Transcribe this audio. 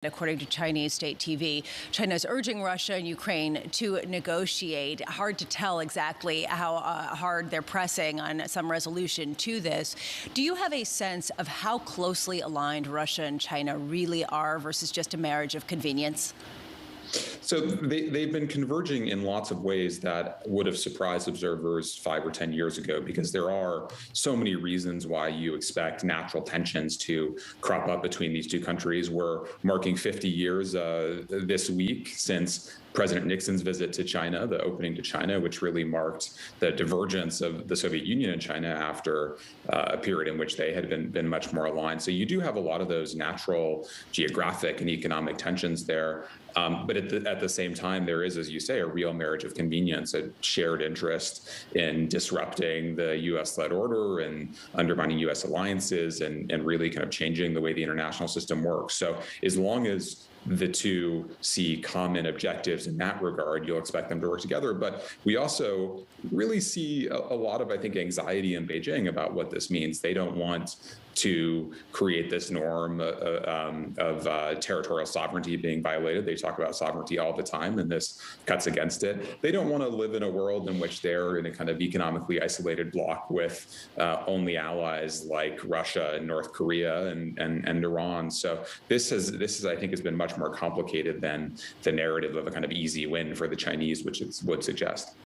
According to Chinese state TV, China is urging Russia and Ukraine to negotiate. Hard to tell exactly how hard they're pressing on some resolution to this. Do you have a sense of how closely aligned Russia and China really are versus just a marriage of convenience? So they've been converging in lots of ways that would have surprised observers 5 or 10 years ago, because there are so many reasons why you expect natural tensions to crop up between these two countries. We're marking 50 years this week since President Nixon's visit to China, the opening to China, which really marked the divergence of the Soviet Union and China after a period in which they had been much more aligned. So you do have a lot of those natural geographic and economic tensions there. But at the same time, there is, as you say, a real marriage of convenience, a shared interest in disrupting the U.S.-led order and undermining U.S. alliances and really kind of changing the way the international system works. So as long as the two see common objectives in that regard, you'll expect them to work together. But we also really see a lot of, I think, anxiety in Beijing about what this means. They don't want to create this norm of territorial sovereignty being violated. They talk about sovereignty all the time, and this cuts against it. They don't want to live in a world in which they're in a kind of economically isolated bloc with only allies like Russia and North Korea and Iran. So this is, I think, has been much more complicated than the narrative of a kind of easy win for the Chinese, which it would suggest.